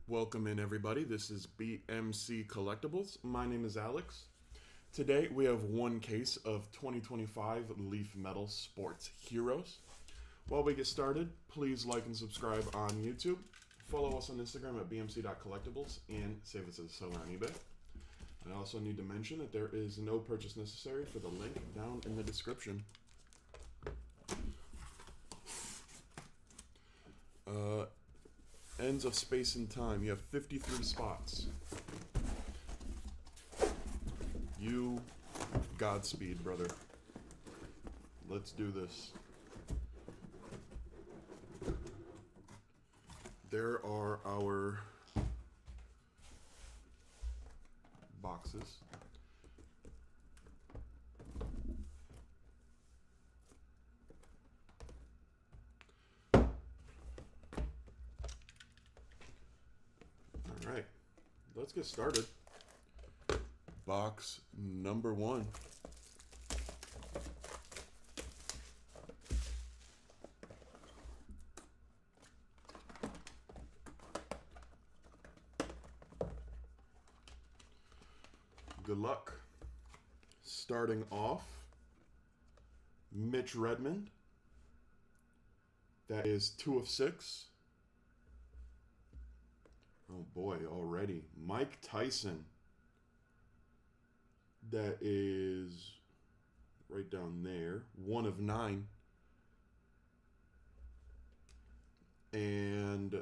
Welcome in, everybody. This is BMC Collectibles. My name is Alex. Today we have one case of 2025 Leaf Metal Sports Heroes. While we get started, please like and subscribe on YouTube. Follow us on Instagram at bmc.collectibles and save us as a seller on eBay. I also need to mention that there is no purchase necessary for the link down in the description. Ends of space and time. You have 53 spots. You Godspeed, brother. Let's do this. There are our boxes. All right, let's get started. Box number one. Good luck. Starting off, Mitch Redmond. That is 2 of 6. Oh boy, already. Mike Tyson. That is right down there. 1 of 9. And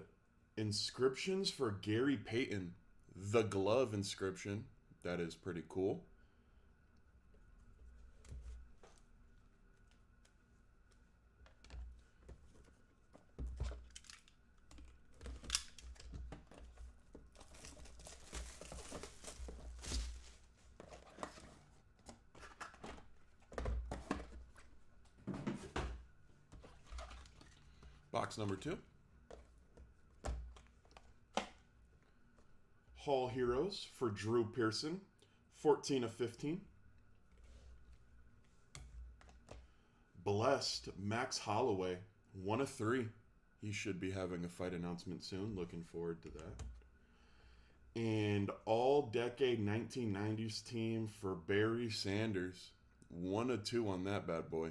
inscriptions for Gary Payton. The glove inscription. That is pretty cool. Box number 2. Hall Heroes for Drew Pearson, 14 of 15. Blessed Max Holloway, 1 of 3. He should be having a fight announcement soon. Looking forward to that. And all-decade 1990s team for Barry Sanders, 1 of 2 on that bad boy.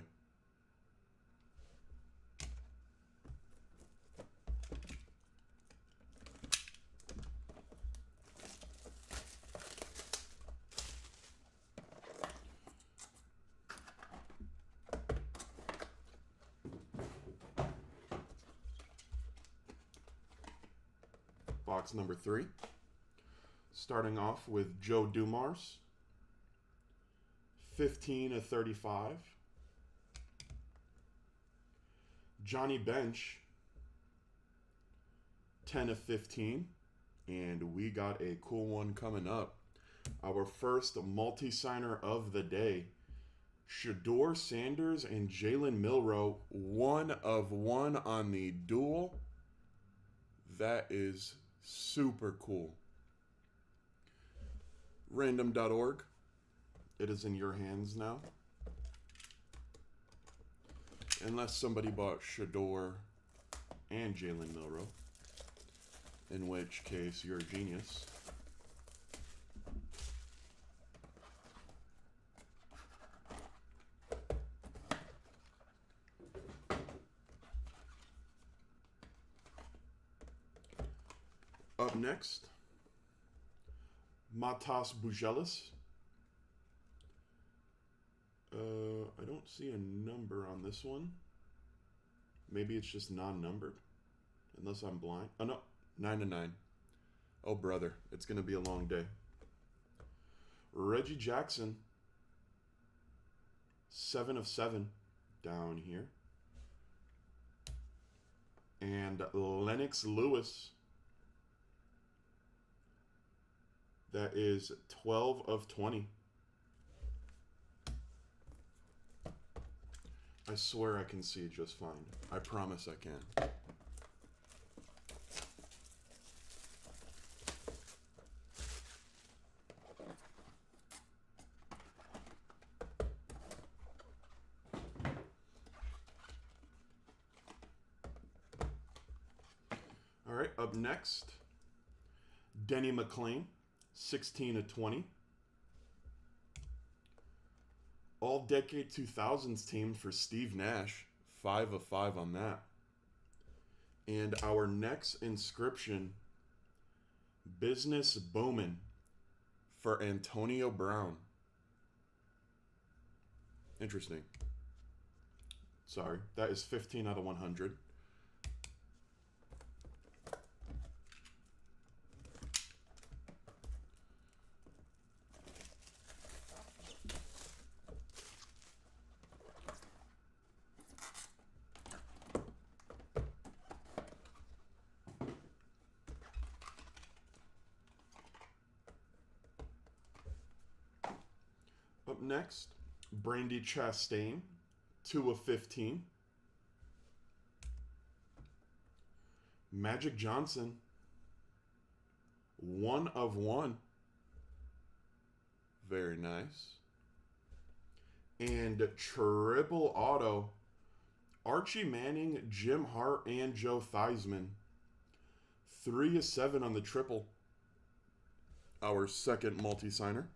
Box number 3. Starting off with Joe Dumars, 15 of 35. Johnny Bench, 10 of 15. And we got a cool one coming up. Our first multi-signer of the day. Shedeur Sanders and Jalen Milroe, 1 of 1 on the duel. That is super cool. Random.org. It is in your hands now. Unless somebody bought Shedeur and Jalen Milroe. In which case, you're a genius. Up next, Matas Bugelis. I don't see a number on this one. Maybe it's just non-numbered. Unless I'm blind. Oh no, 9 of 9. Oh brother, it's going to be a long day. Reggie Jackson. 7 of 7 down here. And Lennox Lewis. That is 12 of 20. I swear I can see just fine. I promise I can. All right, up next, Denny McClain, 16 of 20. All Decade 2000s team for Steve Nash, 5 of 5 on that. And our next inscription, Business Bowman for Antonio Brown. Interesting. Sorry, that is 15 out of 100. Up next, Brandy Chastain, 2 of 15. Magic Johnson, 1 of 1. Very nice. And triple auto, Archie Manning, Jim Hart, and Joe Theismann. 3 of 7 on the triple. Our second multi-signer.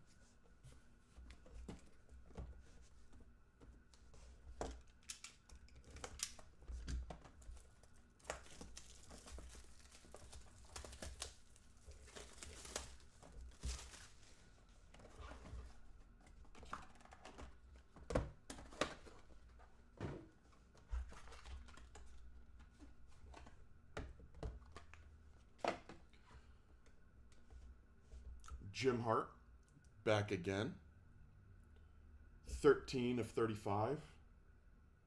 Jim Hart, back again. 13 of 35.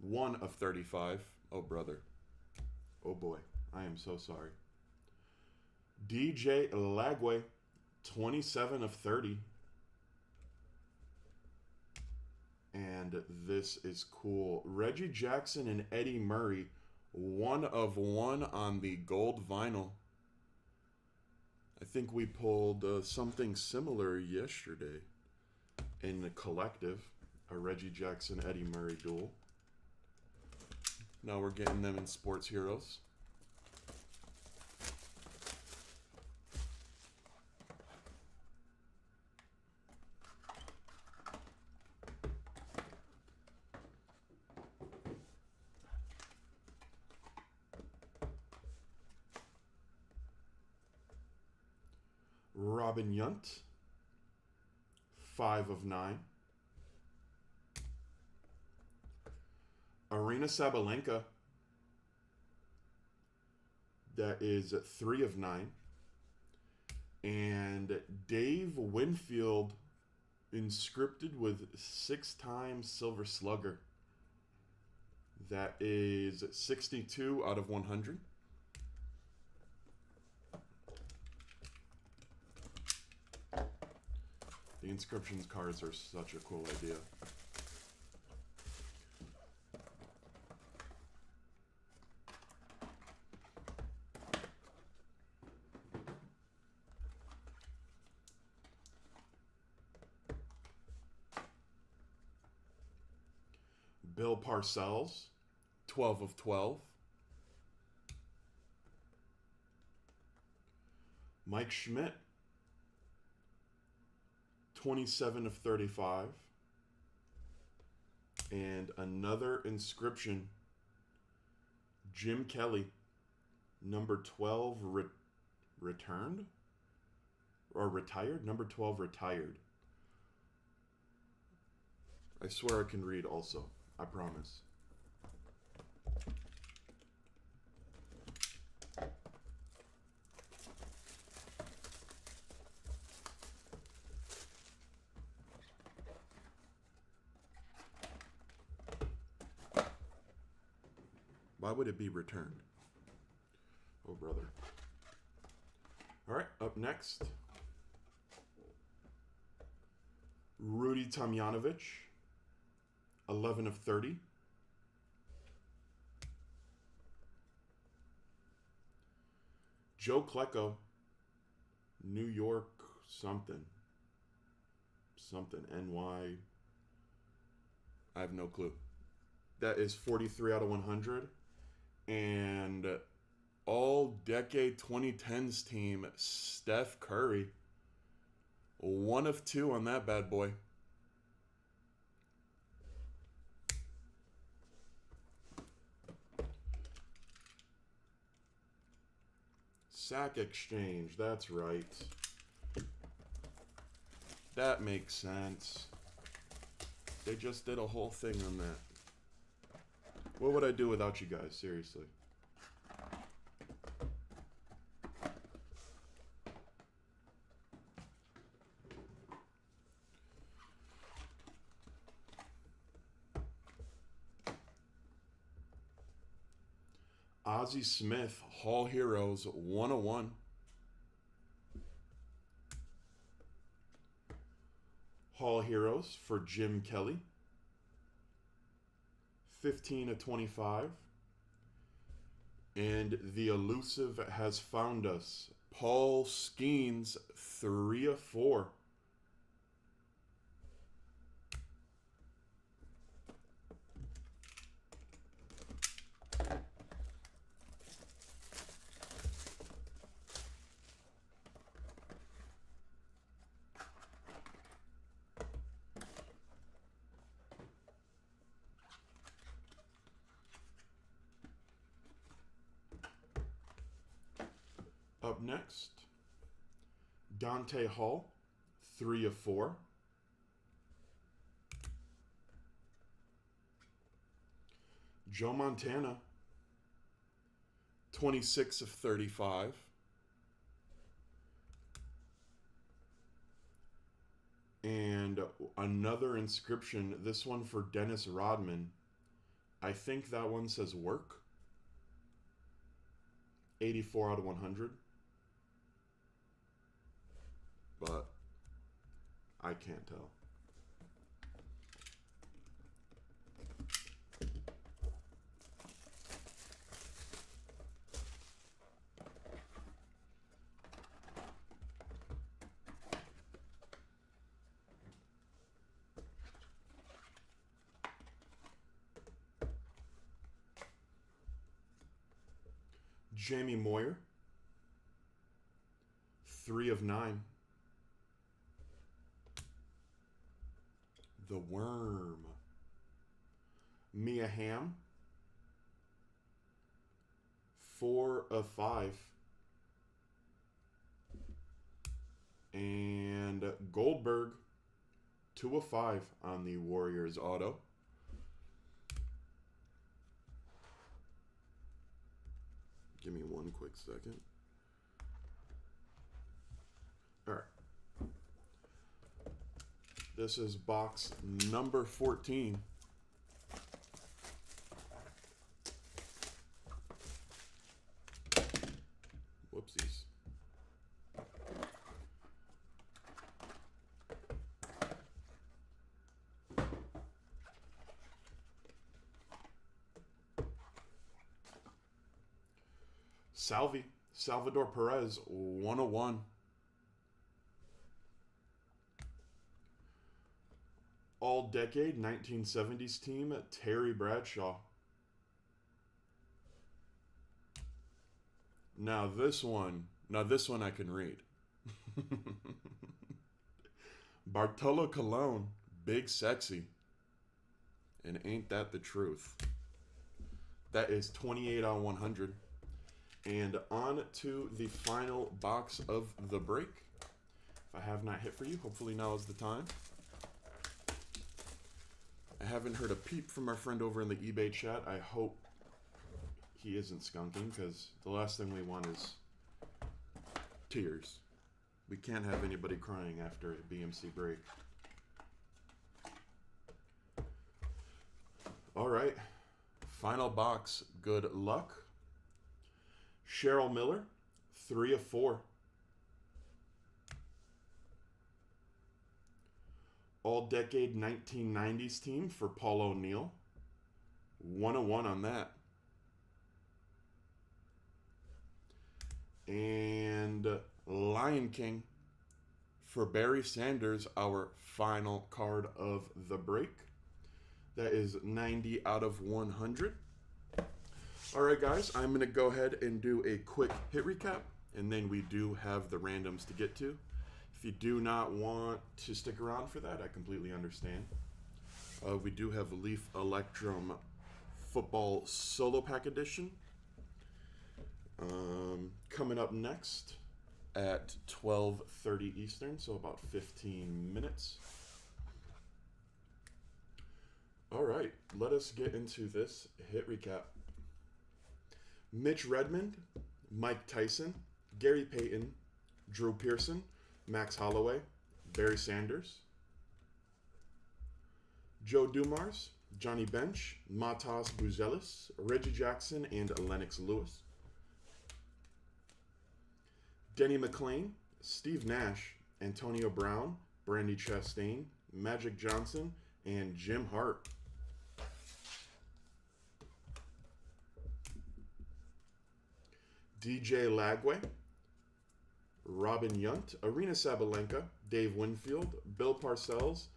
1 of 35. Oh, brother. Oh, boy. I am so sorry. DJ Lagway, 27 of 30. And this is cool. Reggie Jackson and Eddie Murray, 1 of 1 on the gold vinyl. I think we pulled something similar yesterday in the collective, a Reggie Jackson, Eddie Murray duel. Now we're getting them in Sports Heroes. Robin Yount, 5 of 9. Arena Sabalenka, that is 3 of 9. And Dave Winfield, inscripted with 6-time Silver Slugger. That is 62 out of 100. The inscriptions cards are such a cool idea. Bill Parcells, 12 of 12. Mike Schmidt, 27 of 35. And another inscription, Jim Kelly, number 12 returned? Or retired? Number 12 retired. I swear I can read also. I promise. Why would it be returned? Oh, brother. All right, up next, Rudy Tomjanovich, 11 of 30. Joe Klecko, New York something. Something, NY. I have no clue. That is 43 out of 100. And all-decade 2010s team, Steph Curry. 1 of 2 on that bad boy. Sack exchange, that's right. That makes sense. They just did a whole thing on that. What would I do without you guys, seriously? Ozzie Smith, Hall Heroes, 101. Hall Heroes for Jim Kelly, 15 of 25. And the elusive has found us. Paul Skeens, 3 of 4. Up next, Dante Hall, 3 of 4. Joe Montana, 26 of 35. And another inscription, this one for Dennis Rodman. I think that one says work. 84 out of 100. But I can't tell. Jamie Moyer, 3 of 9. The Worm. Mia Hamm, 4 of 5. And Goldberg, 2 of 5 on the Warriors auto. Give me one quick second. All right. This is box number 14. Whoopsies. Salvador Perez, 101. All-decade 1970s team, Terry Bradshaw. Now this one I can read. Bartolo Colon, Big Sexy. And ain't that the truth? That is 28 out of 100. And on to the final box of the break. If I have not hit for you, hopefully now is the time. I haven't heard a peep from our friend over in the eBay chat. I hope he isn't skunking, because the last thing we want is tears. We can't have anybody crying after a BMC break. All right. Final box. Good luck. Cheryl Miller, 3 of 4. All-decade 1990s team for Paul O'Neill. 1 of 1 on that. And Lion King for Barry Sanders, our final card of the break. That is 90 out of 100. All right, guys, I'm going to go ahead and do a quick hit recap, and then we do have the randoms to get to. If you do not want to stick around for that, I completely understand. We do have Leaf Electrum Football Solo Pack Edition. Coming up next at 12:30 Eastern, so about 15 minutes. All right, let us get into this hit recap. Mitch Redmond, Mike Tyson, Gary Payton, Drew Pearson, Max Holloway, Barry Sanders, Joe Dumars, Johnny Bench, Matas Buzelis, Reggie Jackson, and Lennox Lewis. Denny McClain, Steve Nash, Antonio Brown, Brandy Chastain, Magic Johnson, and Jim Hart. DJ Lagway, Robin Yunt, Arena Sabalenka, Dave Winfield, Bill Parcells,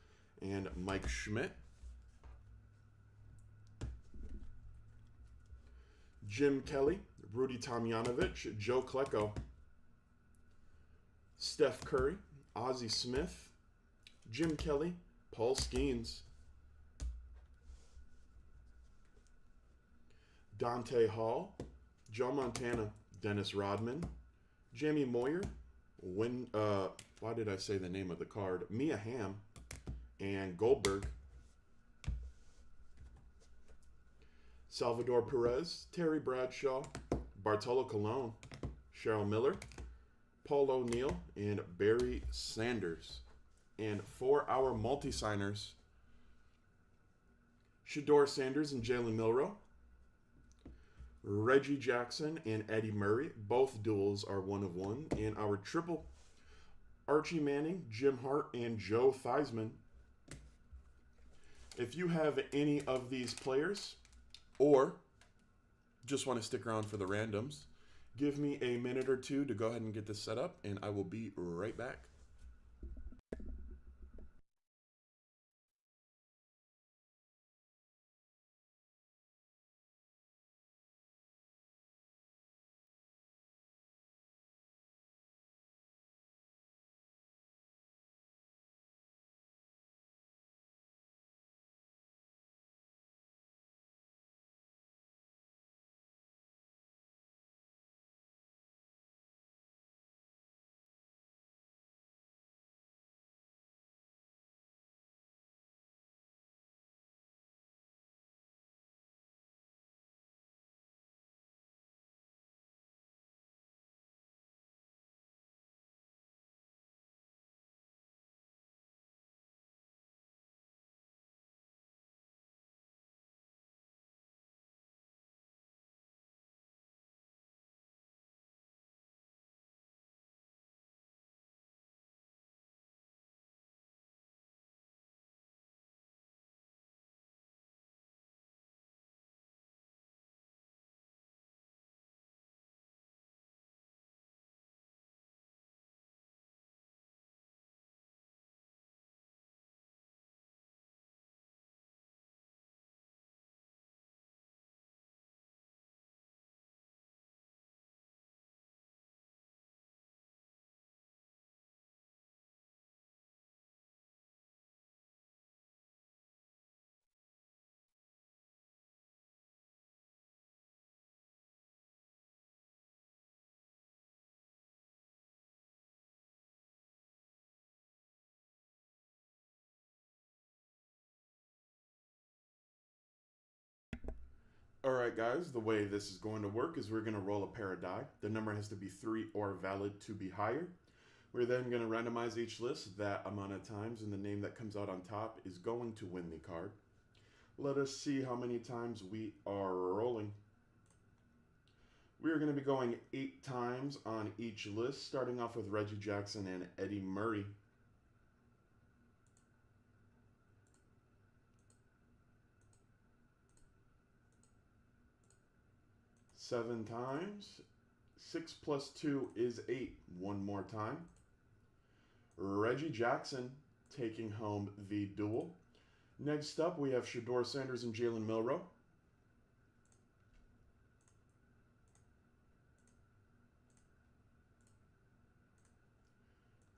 and Mike Schmidt. Jim Kelly, Rudy Tomjanovich, Joe Klecko, Steph Curry, Ozzie Smith, Jim Kelly, Paul Skeens, Dante Hall, Joe Montana, Dennis Rodman, Jamie Moyer, why did I say the name of the card? Mia Hamm, and Goldberg. Salvador Perez, Terry Bradshaw, Bartolo Colon, Cheryl Miller, Paul O'Neill, and Barry Sanders. And for our multi-signers, Shedeur Sanders and Jalen Milroe, Reggie Jackson and Eddie Murray. Both duels are 1 of 1. And our triple, Archie Manning, Jim Hart, and Joe Theismann. If you have any of these players, or just want to stick around for the randoms, give me a minute or two to go ahead and get this set up, and I will be right back. All right, guys, the way this is going to work is we're going to roll a pair of die. The number has to be 3 or valid to be higher. We're then going to randomize each list that amount of times, and the name that comes out on top is going to win the card. Let us see how many times we are rolling. We are going to be going 8 times on each list, starting off with Reggie Jackson and Eddie Murray. 7 times. 6 plus 2 is 8. One more time. Reggie Jackson taking home the duel. Next up, we have Shedeur Sanders and Jalen Milroe.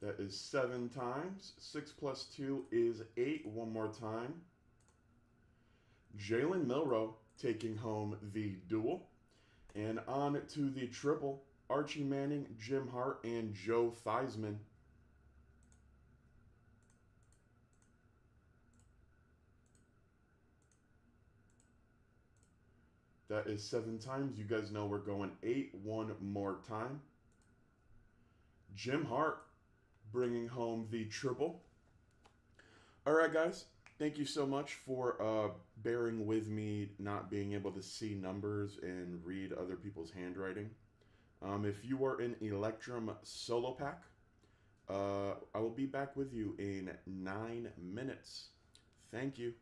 That is 7 times. 6 plus 2 is 8. One more time. Jalen Milroe taking home the duel. And on to the triple. Archie Manning, Jim Hart, and Joe Theismann. That is 7 times. You guys know we're going 8 one more time. Jim Hart bringing home the triple. All right, guys. Thank you so much for bearing with me not being able to see numbers and read other people's handwriting. If you are in Electrum Solo Pack, I will be back with you in 9 minutes. Thank you.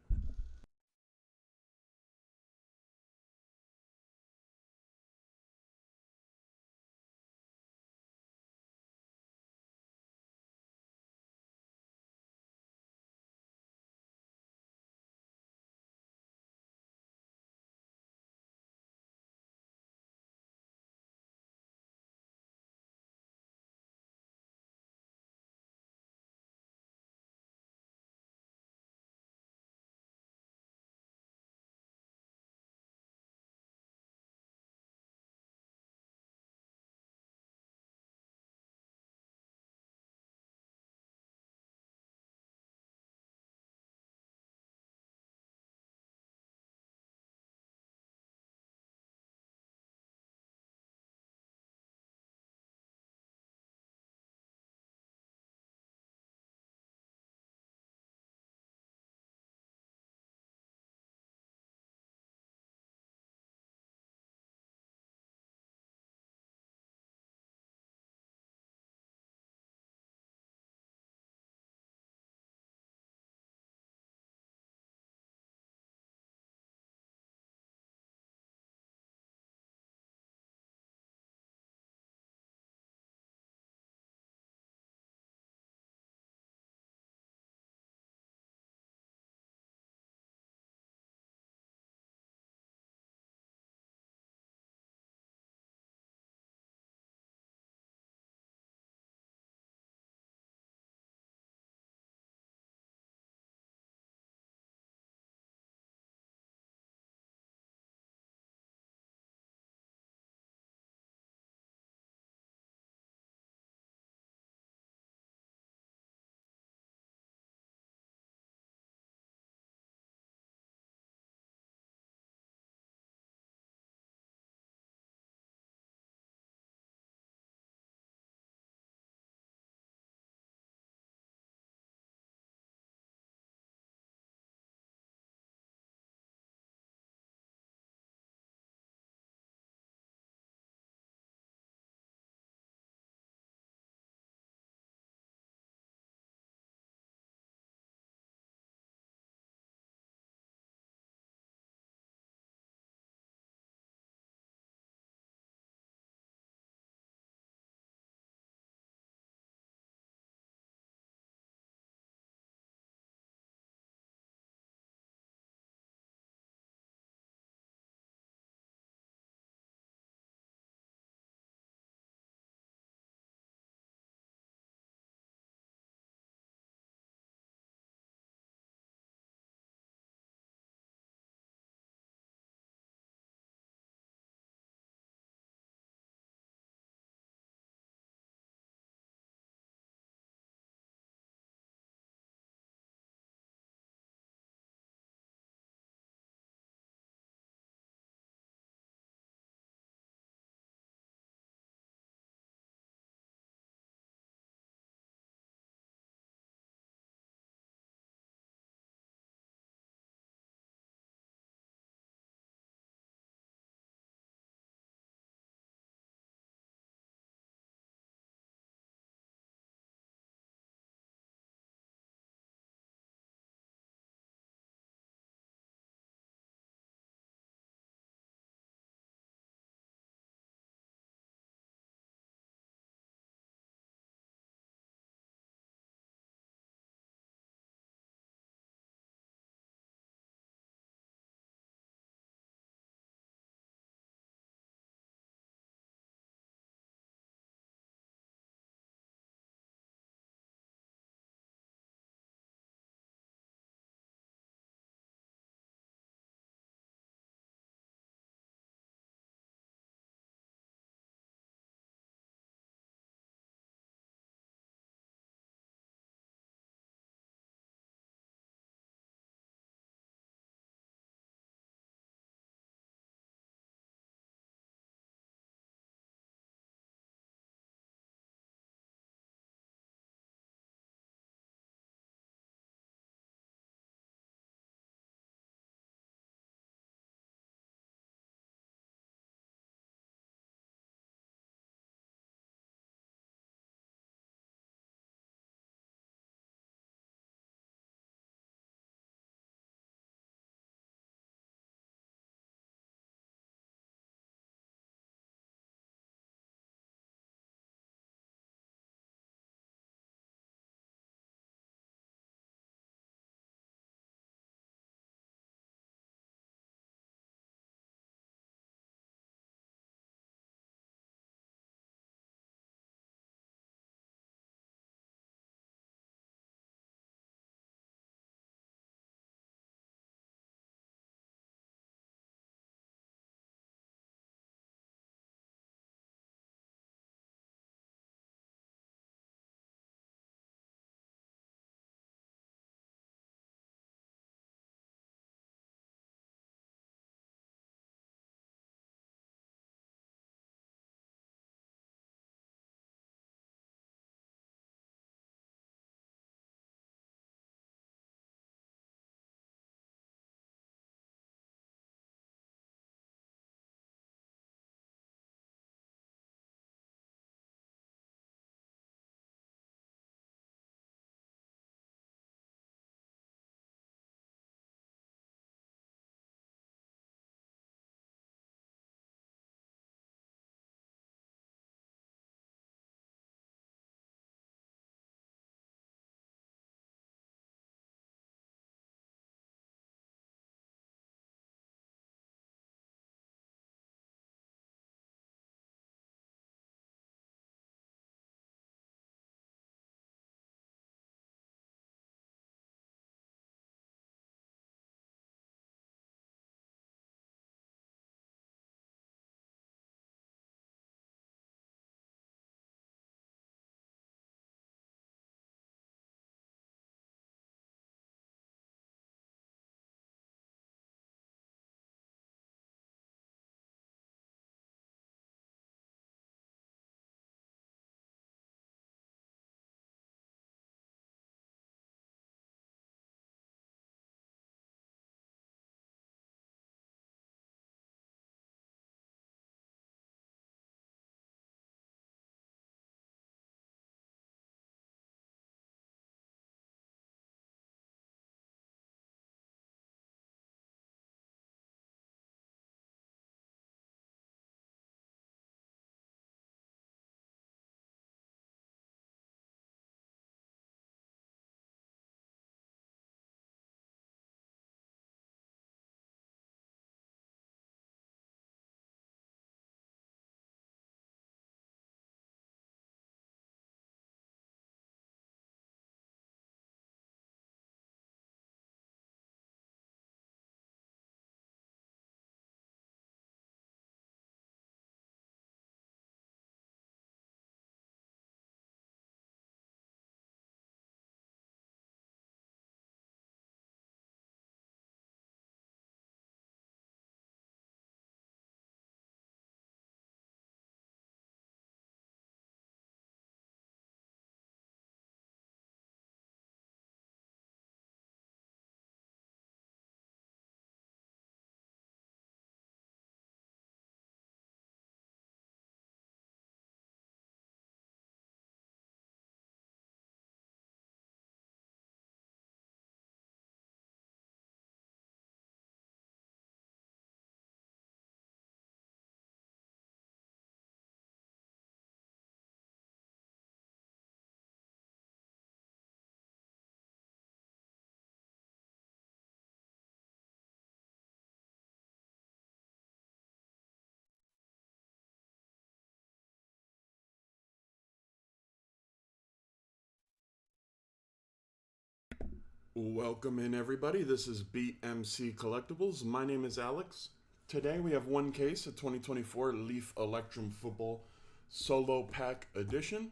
Welcome in, everybody. This is BMC Collectibles. My name is Alex. Today we have one case of 2024 Leaf Electrum Football Solo Pack Edition.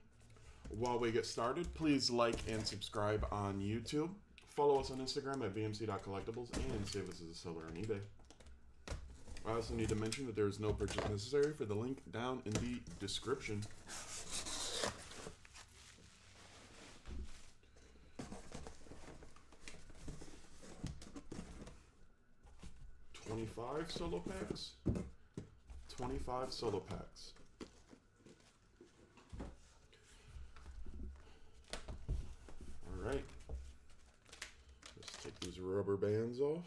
While we get started, please like and subscribe on YouTube. Follow us on Instagram at bmc.collectibles and save us as a seller on eBay. I also need to mention that there is no purchase necessary for the link down in the description. $25 solo packs. 25 solo packs. All right. Let's take these rubber bands off.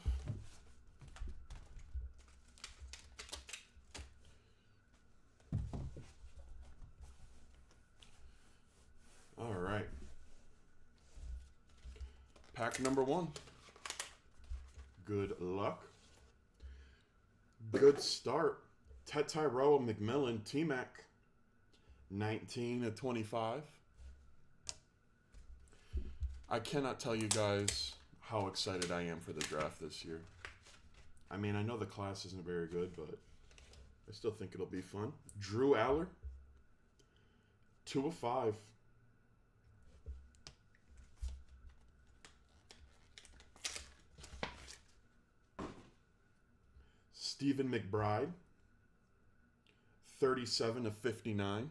All right. Pack number 1. Good luck. Good start. Tyrell McMillan, T-Mac, 19/25. I cannot tell you guys how excited I am for the draft this year. I mean, I know the class isn't very good, but I still think it'll be fun. Drew Aller, 2/5. Stephen McBride, 37/59.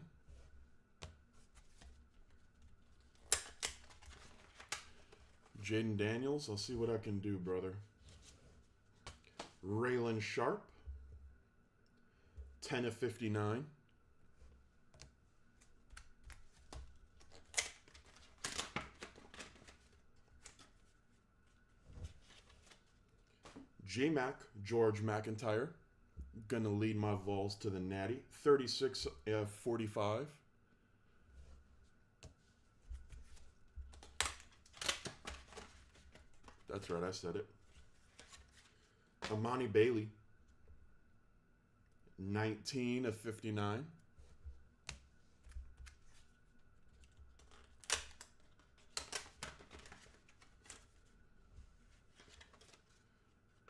Jaden Daniels, I'll see what I can do, brother. Raylan Sharp, 10/59. J-Mac, George McIntyre, gonna lead my Vols to the Natty, 36/45. That's right, I said it. Amani Bailey, 19/59.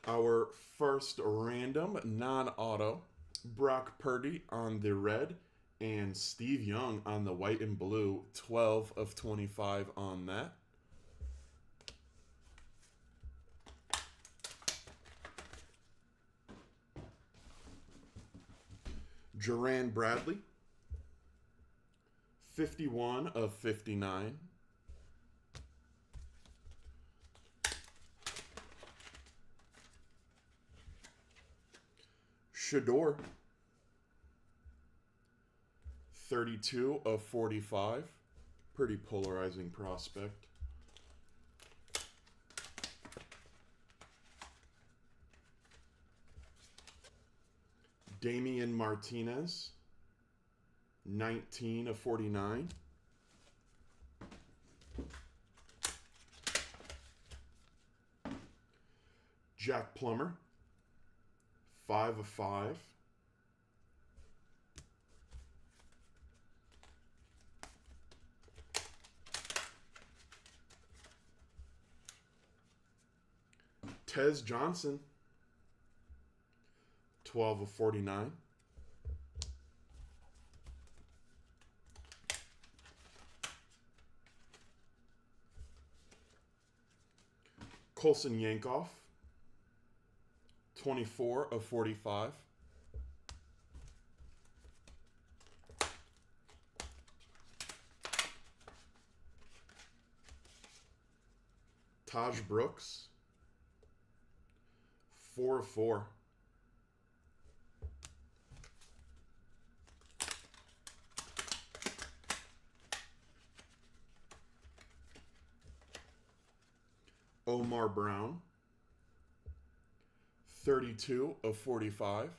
Our first random non-auto, Brock Purdy on the red and Steve Young on the white and blue, 12/25 on that. Jerran Bradley, 51/59. Shador, 32/45. Pretty polarizing prospect. Damian Martinez, 19/49. Jack Plummer, 5/5. Tez Johnson, 12/49. Colson Yankoff, 24/45. Taj Brooks, 4/4. Omar Brown, 32/45.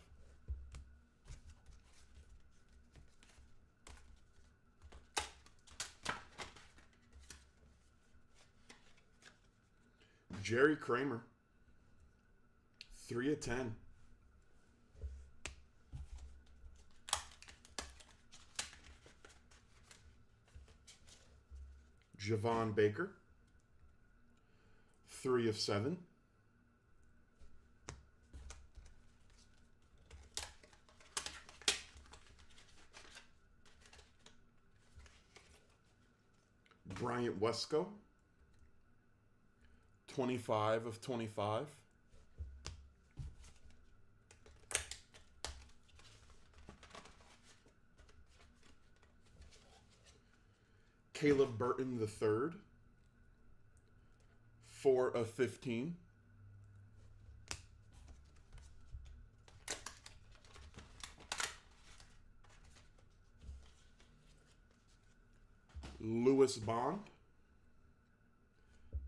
Jerry Kramer, 3/10. Javon Baker, 3 of 7. Bryant Wesco, 25 of 25. Caleb Burton III, 4 of 15. Lewis Bond,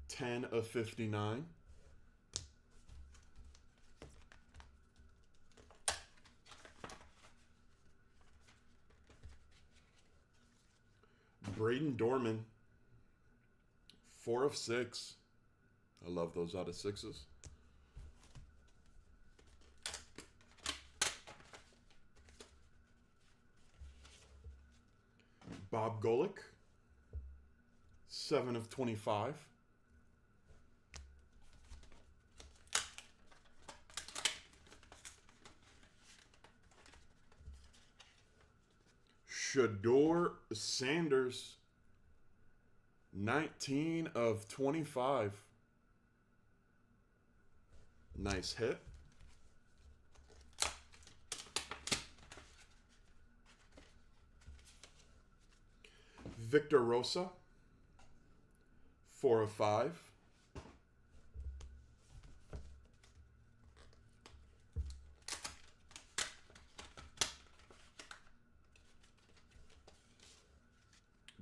10 of 59. Braden Dorman, 4 of 6. I love those out of 6s. Bob Golick, 7 of 25. Shador Sanders, 19 of 25. Nice hit. Victor Rosa, 4 of 5.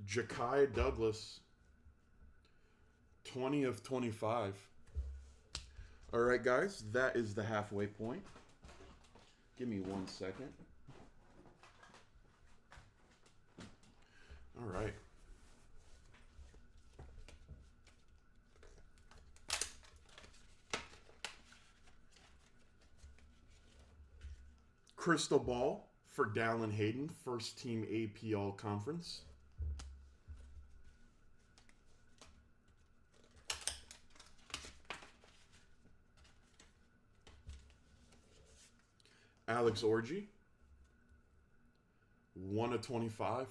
Ja'Kai Douglas, 20 of 25. All right, guys, that is the halfway point. Give me 1 second. All right. Crystal Ball for Dallin Hayden, first team AP All Conference. Alex Orgy, 1 of 25.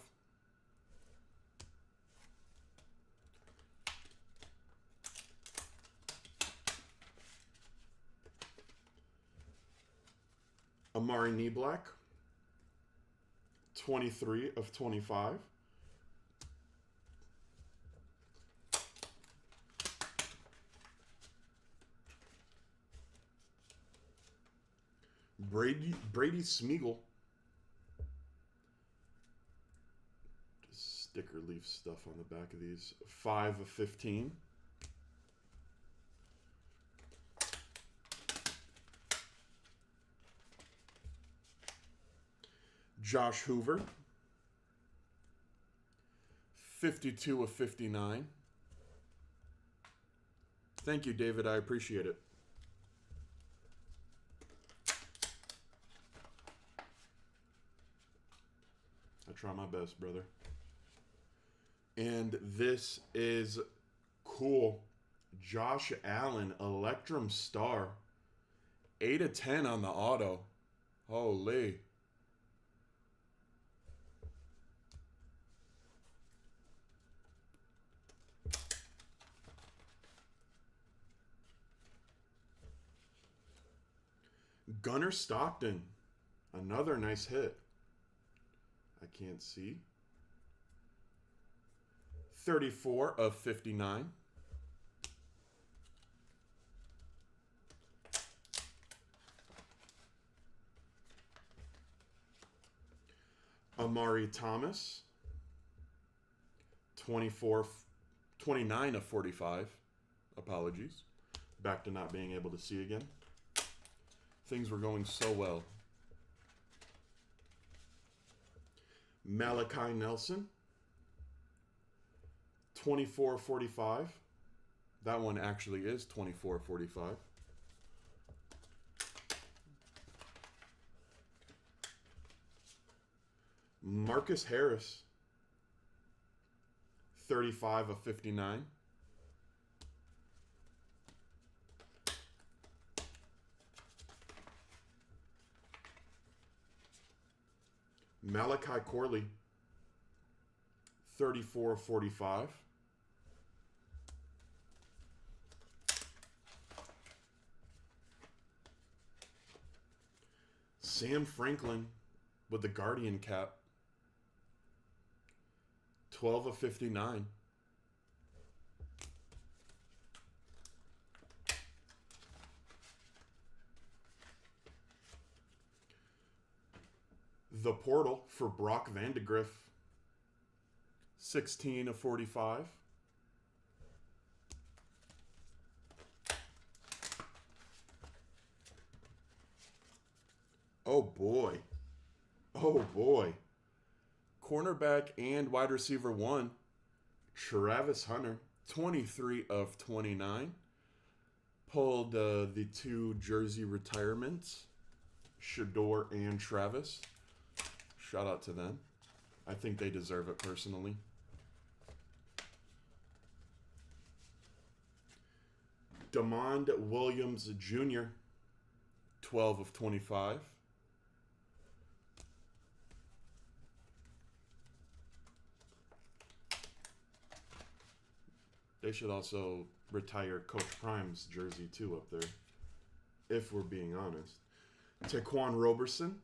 Amari Neblack, 23 of 25. Brady Smeagol. Just sticker leaf stuff on the back of these. 5 of 15. Josh Hoover, 52 of 59. Thank you, David. I appreciate it. I try my best, brother. And this is cool. Josh Allen, Electrum Star. 8 of 10 on the auto. Holy. Gunnar Stockton, another nice hit. I can't see. 34 of 59. Amari Thomas, 29 of 45. Apologies. Back to not being able to see again. Things were going so well. Malachi Nelson, 24-45. That one actually is 24-45. Marcus Harris, 35 of 59. Malachi Corley, 34/45. Sam Franklin with the Guardian cap, 12/59. The Portal for Brock Vandegrift, 16/45. Oh boy. Oh boy. Cornerback and wide receiver 1, Travis Hunter, 23/29. Pulled the 2 jersey retirements, Shador and Travis. Shout out to them. I think they deserve it personally. Damond Williams Jr., 12/25. They should also retire Coach Prime's jersey too up there, if we're being honest. Taquan Roberson,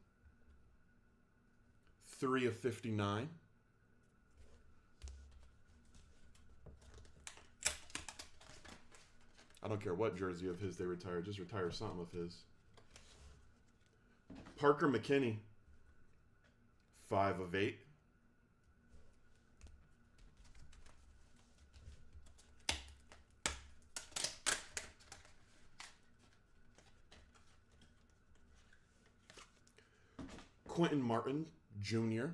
3/59. I don't care what jersey of his they retire. Just retire something of his. Parker McKinney, 5/8. Quentin Martin Jr.,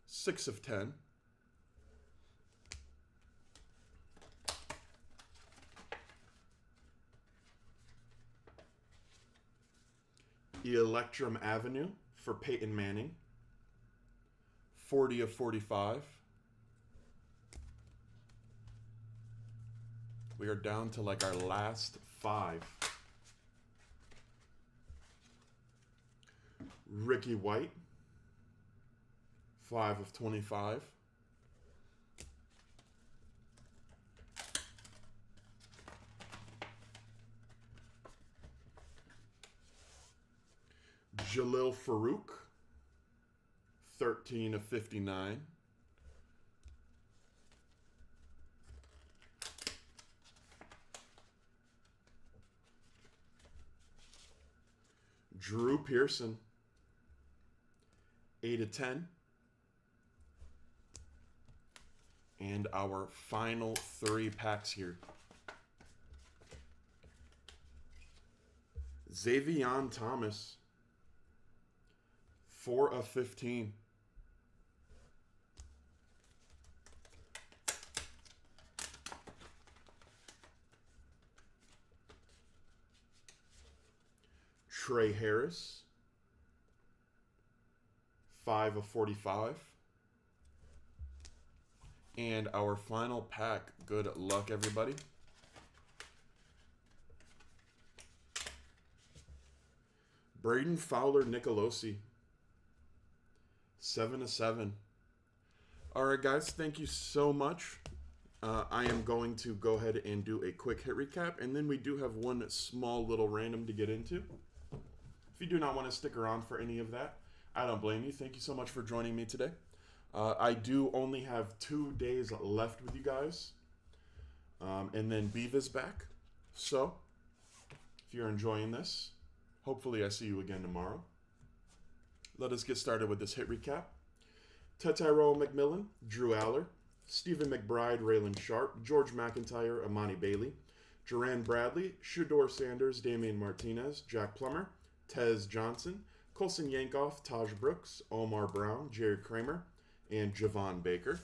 6/10. Electrum Avenue for Peyton Manning, 40/45. We are down to like our last 5. Ricky White, 5/25. Jalil Farouk, 13/59. Drew Pearson, 8/10. And our final 3 packs here. Xavier Thomas, 4/15. Trey Harris, 5/45. And our final pack. Good luck, everybody. Braden Fowler Nicolosi, 7/7. All right, guys, thank you so much. I am going to go ahead and do a quick hit recap, and then we do have one small little random to get into. If you do not want to stick around for any of that, I don't blame you. Thank you so much for joining me today. I do only have 2 days left with you guys, and then Beav is back. So, if you're enjoying this, hopefully I see you again tomorrow. Let us get started with this hit recap. Tyrell McMillan, Drew Aller, Stephen McBride, Raylan Sharp, George McIntyre, Amani Bailey, Duran Bradley, Shador Sanders, Damian Martinez, Jack Plummer, Tez Johnson, Colson Yankoff, Taj Brooks, Omar Brown, Jared Kramer, and Javon Baker.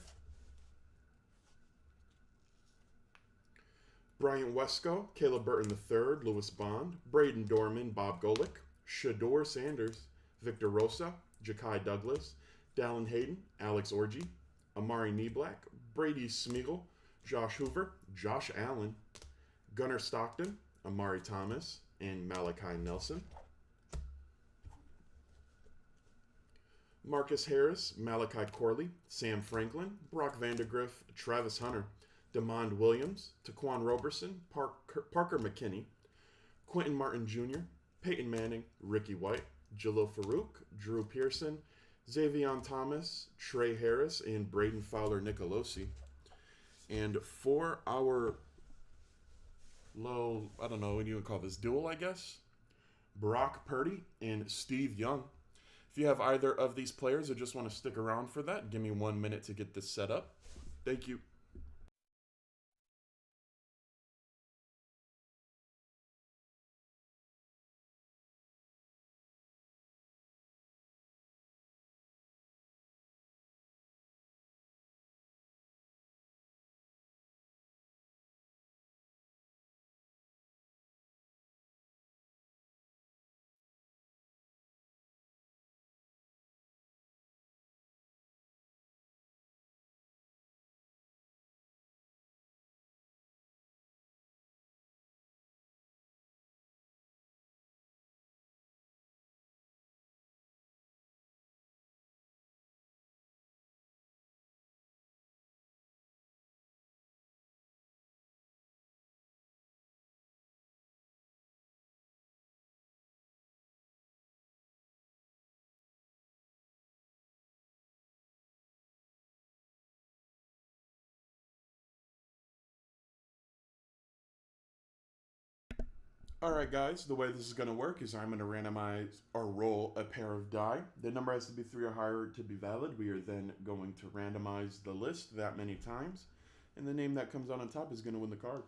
Bryant Wesco, Caleb Burton III, Lewis Bond, Braden Dorman, Bob Golick, Shador Sanders, Victor Rosa, Ja'Kai Douglas, Dallin Hayden, Alex Orji, Amari Neblack, Brady Smeagol, Josh Hoover, Josh Allen, Gunnar Stockton, Amari Thomas, and Malachi Nelson. Marcus Harris, Malachi Corley, Sam Franklin, Brock Vandegrift, Travis Hunter, Demond Williams, Taquan Roberson, Parker McKinney, Quentin Martin Jr., Peyton Manning, Ricky White, Jalil Farouk, Drew Pearson, Xavion Thomas, Trey Harris, and Braden Fowler Nicolosi. And for our low, I don't know what you would call this, duel, I guess, Brock Purdy and Steve Young. If you have either of these players or just want to stick around for that, give me 1 minute to get this set up. Thank you. Alright guys, the way this is going to work is I'm going to randomize or roll a pair of die. The number has to be 3 or higher to be valid. We are then going to randomize the list that many times. And the name that comes out on top is going to win the card.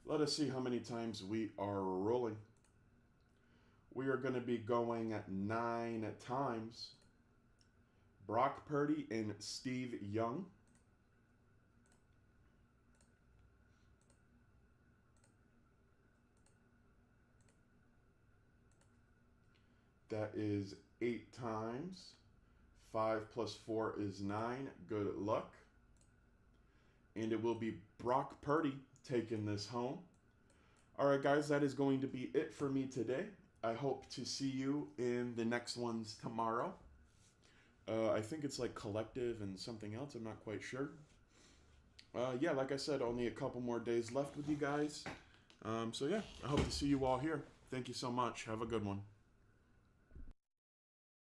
Let us see how many times we are rolling. We are going to be going at 9 times. Brock Purdy and Steve Young. That is 8 times. 5 plus 4 is 9. Good luck. And it will be Brock Purdy taking this home. Alright guys, that is going to be it for me today. I hope to see you in the next ones tomorrow. I think it's like collective and something else. I'm not quite sure. Yeah, like I said, only a couple more days left with you guys. So yeah, I hope to see you all here. Thank you so much. Have a good one.